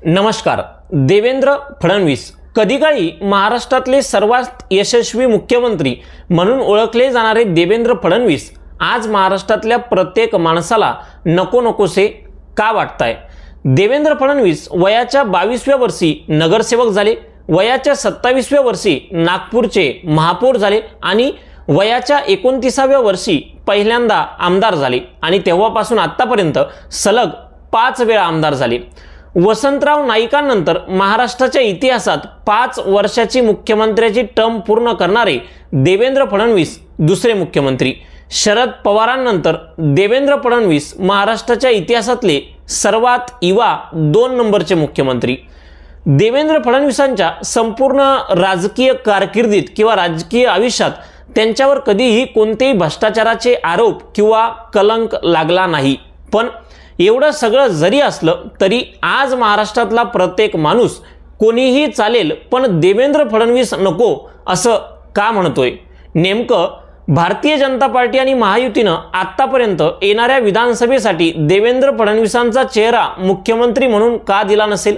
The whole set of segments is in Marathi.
नमस्कार. देवेंद्र फडणवीस कधीकाळी महाराष्ट्रातले सर्वात यशस्वी मुख्यमंत्री म्हणून ओळखले जाणारे देवेंद्र फडणवीस आज महाराष्ट्रातल्या प्रत्येक माणसाला नको नकोसे का वाटताय. देवेंद्र फडणवीस वयाच्या 22व्या वर्षी नगरसेवक झाले, वयाच्या 27व्या वर्षी नागपूरचे महापौर झाले आणि वयाच्या 29व्या वर्षी पहिल्यांदा आमदार झाले आणि तेव्हापासून आतापर्यंत सलग 5 वेळा आमदार झाले. वसंतराव नाईकांनंतर महाराष्ट्राच्या इतिहासात 5 वर्षाची मुख्यमंत्र्याची टर्म पूर्ण करणारे देवेंद्र फडणवीस दुसरे मुख्यमंत्री. शरद पवारांनंतर देवेंद्र फडणवीस महाराष्ट्राच्या इतिहासातले सर्वात युवा 2 नंबरचे मुख्यमंत्री. देवेंद्र फडणवीसांच्या संपूर्ण राजकीय कारकिर्दीत किंवा राजकीय आयुष्यात त्यांच्यावर कधीही कोणतेही भ्रष्टाचाराचे आरोप किंवा कलंक लागला नाही. पण एवढं सगळं जरी असलं तरी आज महाराष्ट्रातला प्रत्येक माणूस कोणीही चालेल पण देवेंद्र फडणवीस नको असं का म्हणतोय. नेमकं भारतीय जनता पार्टी आणि महायुतीनं आतापर्यंत येणाऱ्या विधानसभेसाठी देवेंद्र फडणवीसांचा चेहरा मुख्यमंत्री म्हणून का दिला नसेल.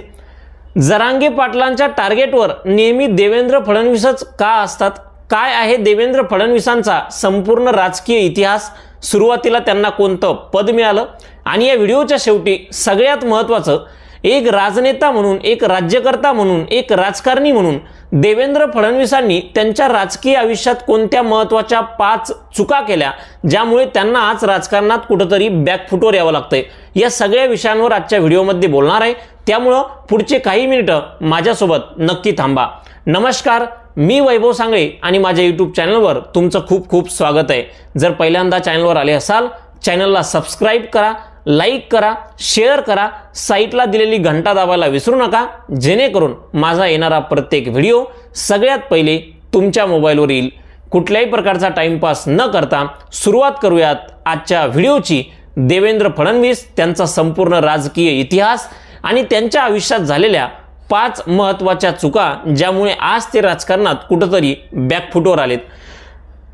जरांगे पाटलांच्या टार्गेटवर नेहमी देवेंद्र फडणवीसच का असतात. काय आहे देवेंद्र फडणवीसांचा संपूर्ण राजकीय इतिहास. सुरुवातीला त्यांना कोणतं पद मिळालं आणि या व्हिडिओच्या शेवटी सगळ्यात महत्त्वाचं, एक राजनेता म्हणून, एक राज्यकर्ता म्हणून, एक राजकारणी म्हणून देवेंद्र फडणवीसांनी त्यांच्या राजकीय आयुष्यात कोणत्या महत्त्वाच्या 5 चुका केल्या ज्यामुळे त्यांना आज राजकारणात कुठेतरी बॅकफुटवर यावं लागतंय. या सगळ्या विषयांवर आजच्या व्हिडिओमध्ये बोलणार आहे, त्यामुळं पुढचे काही मिनिटं माझ्यासोबत नक्की थांबा. नमस्कार, मी वैभव सांगळे आणि माझ्या यूट्यूब चॅनलवर तुमचं खूप खूप स्वागत आहे. जर पहिल्यांदा चॅनलवर आले असाल, चॅनलला सबस्क्राईब करा, लाईक करा, शेअर करा, साईटला दिलेली घंटा दाबायला विसरू नका, जेणेकरून माझा येणारा प्रत्येक व्हिडिओ सगळ्यात पहिले तुमच्या मोबाईलवर येईल. कुठल्याही प्रकारचा टाइमपास न करता सुरुवात करूयात आजच्या व्हिडिओची. देवेंद्र फडणवीस, त्यांचा संपूर्ण राजकीय इतिहास आणि त्यांच्या आयुष्यात झालेल्या 5 महत्त्वाच्या चुका ज्यामुळे आज ते राजकारणात कुठेतरी बॅकफुटवर आलेत.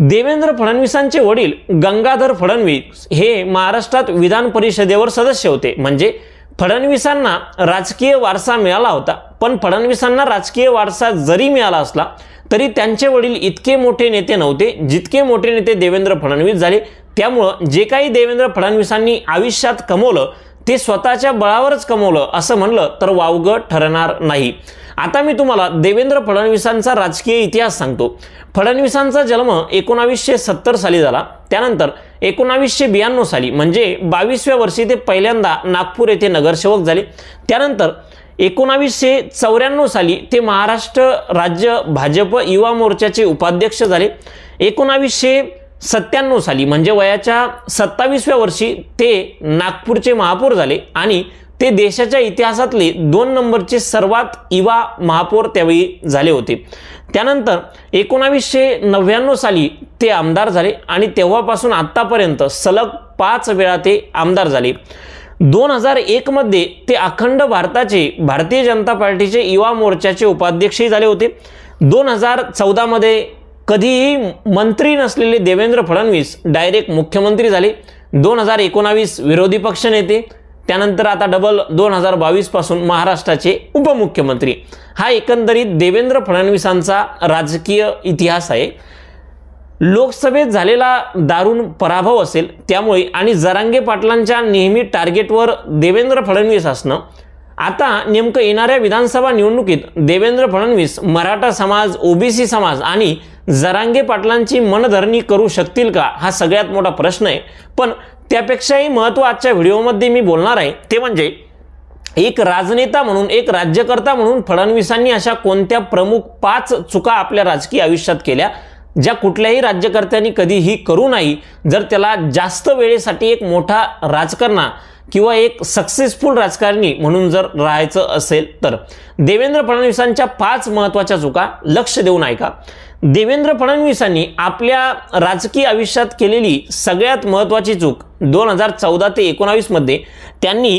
देवेंद्र फडणवीसांचे वडील गंगाधर फडणवीस हे महाराष्ट्रात विधान परिषदेवर सदस्य होते. म्हणजे फडणवीसांना राजकीय वारसा मिळाला होता. पण फडणवीसांना राजकीय वारसा जरी मिळाला असला तरी त्यांचे वडील इतके मोठे नेते नव्हते जितके मोठे नेते देवेंद्र फडणवीस झाले. त्यामुळं जे काही देवेंद्र फडणवीसांनी आयुष्यात कमवलं ते स्वतःच्या बळावरच कमवलं असं म्हणलं तर वावगं ठरणार नाही. आता मी तुम्हाला देवेंद्र फडणवीसांचा राजकीय इतिहास सांगतो. फडणवीसांचा जन्म 1970 साली झाला. त्यानंतर 1992 साली म्हणजे 22व्या वर्षी ते पहिल्यांदा नागपूर येथे नगरसेवक झाले. त्यानंतर 1994 साली ते महाराष्ट्र राज्य भाजप युवा मोर्चाचे उपाध्यक्ष झाले. 1997 साली म्हणजे वयाच्या 27व्या वर्षी ते नागपूरचे महापौर झाले आणि ते देशाच्या इतिहासातले 2 नंबरचे सर्वात युवा महापौर त्यावेळी झाले होते. त्यानंतर 1999 साली ते आमदार झाले आणि तेव्हापासून आतापर्यंत सलग 5 वेळा ते आमदार झाले. 2001 मध्ये ते अखंड भारताचे भारतीय जनता पार्टीचे युवा मोर्चाचे उपाध्यक्षही झाले होते. 2014 मध्ये कधीही मंत्री नसलेले देवेंद्र फडणवीस डायरेक्ट मुख्यमंत्री झाले. 2019 विरोधी पक्ष नेते, त्यानंतर आता डबल 2022 पासून महाराष्ट्राचे उपमुख्यमंत्री. हा एकंदरीत देवेंद्र फडणवीसांचा राजकीय इतिहास आहे. लोकसभेत झालेला दारुण पराभव असेल त्यामुळे आणि जरांगे पाटलांच्या नेहमी टार्गेटवर देवेंद्र फडणवीस असणं, आता नेमकं येणाऱ्या विधानसभा निवडणुकीत देवेंद्र फडणवीस मराठा समाज, ओबीसी समाज आणि जरांगे पाटलांची मनधरणी करू शकतील का, हा सगळ्यात मोठा प्रश्न आहे. पण त्यापेक्षाही महत्त्व आजच्या व्हिडिओमध्ये मी बोलणार आहे ते म्हणजे एक राजनेता म्हणून, एक राज्यकर्ता म्हणून फडणवीसांनी अशा कोणत्या प्रमुख 5 चुका आपल्या राजकीय आयुष्यात केल्या ज्या कुठल्याही राज्यकर्त्यांनी कधीही करू नाही जर त्याला जास्त वेळेसाठी एक मोठा राजकारणा किंवा एक सक्सेसफुल राजकारणी म्हणून जर राहायचं असेल तर. देवेंद्र फडणवीसांच्या 5 महत्त्वाच्या चुका लक्ष देऊन ऐका. देवेंद्र फडणवीसांनी आपल्या राजकीय आयुष्यात केलेली सगळ्यात महत्त्वाची चूक 2014 ते 19 मध्ये त्यांनी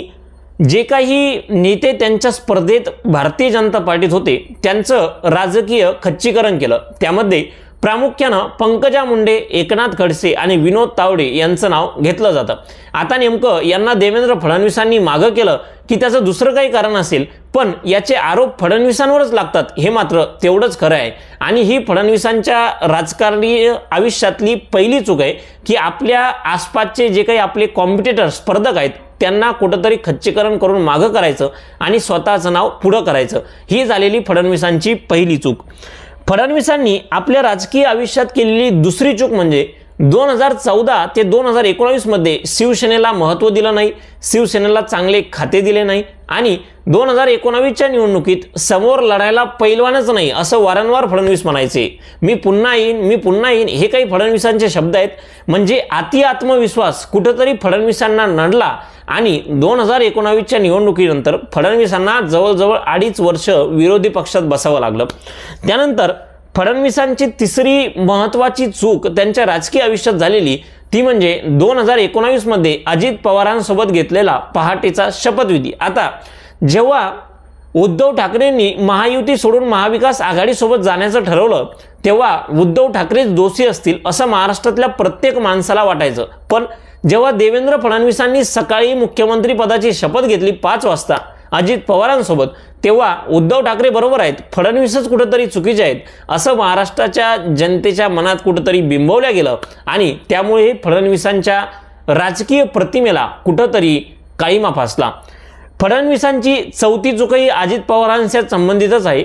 जे काही नेते त्यांच्या स्पर्धेत भारतीय जनता पार्टीत होते त्यांचं राजकीय खच्चीकरण केलं. त्यामध्ये प्रामुख्यानं पंकजा मुंडे, एकनाथ खडसे आणि विनोद तावडे यांचं नाव घेतलं जातं। आता नेमकं यांना देवेंद्र फडणवीसांनी मागं केलं की त्याचं दुसरं काही कारण असेल, पण याचे आरोप फडणवीसांवरच लागतात हे मात्र तेवढंच खरं आहे। आणि ही फडणवीसांच्या राजकारणी आयुष्यातली पहिली चूक आहे की आपल्या आसपासचे जे काही आपले कॉम्पिटिटर स्पर्धक आहेत त्यांना कुठंतरी खच्चीकरण करून मागं करायचं आणि स्वतःचं नाव पुढं करायचं, ही झालेली फडणवीसांची पहिली चूक। फडणवीसांनी आपल्या राजकीय आयुष्यात केलेली दुसरी चूक म्हणजे 2014 ते 2019 मध्ये शिवसेनेला महत्त्व दिलं नाही, शिवसेनेला चांगले खाते दिले नाही आणि 2019च्या निवडणुकीत समोर लढायला पैलवानच नाही असं वारंवार फडणवीस म्हणायचे। मी पुन्हा येईन हे काही फडणवीसांचे शब्द आहेत। म्हणजे अति आत्मविश्वास कुठंतरी फडणवीसांना नडला आणि 2019च्या निवडणुकीनंतर फडणवीसांना जवळजवळ 2.5 वर्ष विरोधी पक्षात बसावं लागलं। त्यानंतर फडणवीसांची तिसरी महत्त्वाची चूक त्यांच्या राजकीय आयुष्यात झालेली ती म्हणजे 2019 मध्ये अजित पवारांसोबत घेतलेला पहाटेचा शपथविधी। आता जेव्हा उद्धव ठाकरेंनी महायुती सोडून महाविकास आघाडीसोबत जाण्याचं ठरवलं तेव्हा उद्धव ठाकरेच दोषी असतील असं महाराष्ट्रातल्या प्रत्येक माणसाला वाटायचं। पण जेव्हा देवेंद्र फडणवीसांनी सकाळी मुख्यमंत्री पदाची शपथ घेतली 5 वाजता अजित पवारांसोबत, तेव्हा उद्धव ठाकरे बरोबर आहेत, फडणवीसच कुठेतरी चुकीचे आहेत असं महाराष्ट्राच्या जनतेच्या मनात कुठेतरी बिंबवलं गेलं आणि त्यामुळे फडणवीसांच्या राजकीय प्रतिमेला कुठेतरी काळीमा फासला। फडणवीसांची चौथी चूकही अजित पवारांच्या संबंधितच आहे।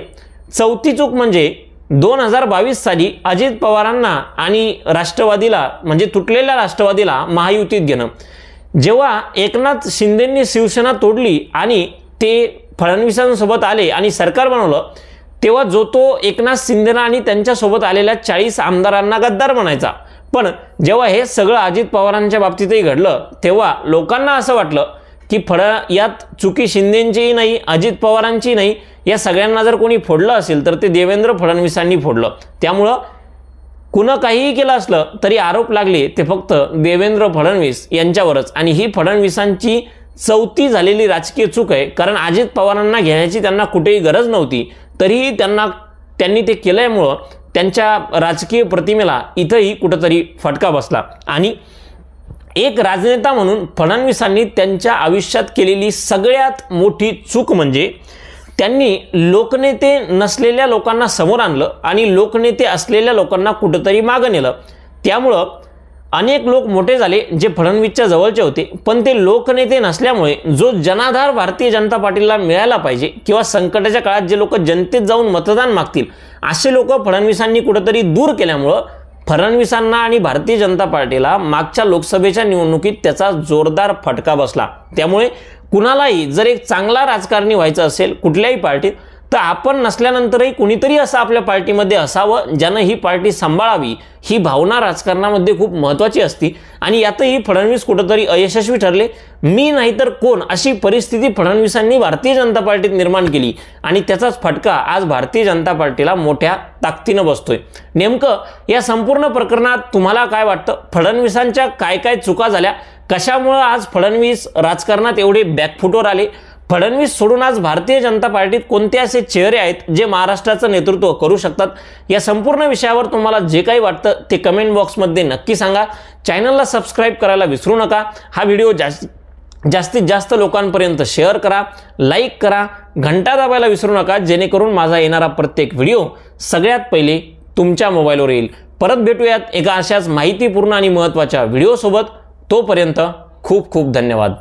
चौथी चूक म्हणजे 2022 साली अजित पवारांना आणि राष्ट्रवादीला म्हणजे तुटलेल्या राष्ट्रवादीला महायुतीत घेणं। जेव्हा एकनाथ शिंदेंनी शिवसेना तोडली आणि ते फडणवीसांसोबत आले आणि सरकार बनवलं तेव्हा जो तो एकनाथ शिंदेना आणि त्यांच्यासोबत आलेल्या 40 आमदारांना गद्दार म्हणायचा। पण जेव्हा हे सगळं अजित पवारांच्या बाबतीतही घडलं तेव्हा लोकांना असं वाटलं की यात चुकी शिंदेंचीही नाही, अजित पवारांची नाही, या सगळ्यांना जर कोणी फोडलं असेल तर ते देवेंद्र फडणवीसांनी फोडलं। त्यामुळं कुणा काहीही केलं असलं तरी आरोप लागले ते फक्त देवेंद्र फडणवीस यांच्यावरच आणि ही फडणवीसांची चौथी झालेली राजकीय चूक आहे। कारण अजित पवारांना घेण्याची त्यांना कुठेही गरज नव्हती तरीही त्यांनी ते केल्यामुळं त्यांच्या राजकीय प्रतिमेला इथंही कुठेतरी फटका बसला। आणि एक राजनेता म्हणून फडणवीसांनी त्यांच्या आयुष्यात केलेली सगळ्यात मोठी चूक म्हणजे त्यांनी लोकनेते नसलेल्या लोकांना समोर आणलं आणि लोकनेते असलेल्या लोकांना कुठेतरी मागे नेलं। त्यामुळं अनेक लोक मोठे झाले जे फडणवीसच्या जवळचे होते, पण ते लोकनेते नसल्यामुळे जो जनाधार भारतीय जनता पार्टीला मिळायला पाहिजे किंवा संकटाच्या काळात जे लोक जनतेत जाऊन मतदान मागतील असे लोक फडणवीसांनी कुठेतरी दूर केल्यामुळं फडणवीसांना आणि भारतीय जनता पार्टीला मागच्या लोकसभेच्या निवडणुकीत त्याचा जोरदार फटका बसला। त्यामुळे कुणालाही जर एक चांगला राजकारणी व्हायचं असेल कुठल्याही पार्टीत तर आपण नसल्यानंतरही कुणीतरी असं आपल्या पार्टीमध्ये असावं ज्यानं ही पार्टी सांभाळावी, ही भावना राजकारणामध्ये खूप महत्त्वाची असते आणि यातही फडणवीस कुठेतरी अयशस्वी ठरले। मी नाही तर कोण अशी परिस्थिती फडणवीसांनी भारतीय जनता पार्टीत निर्माण केली आणि त्याचाच फटका आज भारतीय जनता पार्टीला मोठ्या ताकदीनं बसतोय। नेमकं या संपूर्ण प्रकरणात तुम्हाला काय वाटतं? फडणवीसांच्या काय काय चुका झाल्या? कशामुळे आज फडणवीस राजकारणात एवढे बॅकफुटवर आले? फडणवीस सोडून आज भारतीय जनता पार्टीत कोणते असे चेहरे आहेत जे महाराष्ट्राचं नेतृत्व करू शकतात? या संपूर्ण विषयावर तुम्हाला जे काही वाटतं ते कमेंट बॉक्समध्ये नक्की सांगा। चॅनलला सबस्क्राईब करायला विसरू नका। हा व्हिडिओ जास्तीत जास्त लोकांपर्यंत शेअर करा, लाईक करा, घंटा दाबायला विसरू नका जेणेकरून माझा येणारा प्रत्येक व्हिडिओ सगळ्यात पहिले तुमच्या मोबाईलवर येईल। परत भेटूयात एका अशाच माहितीपूर्ण आणि महत्त्वाच्या व्हिडिओसोबत। तोपर्यंत खूप खूप धन्यवाद।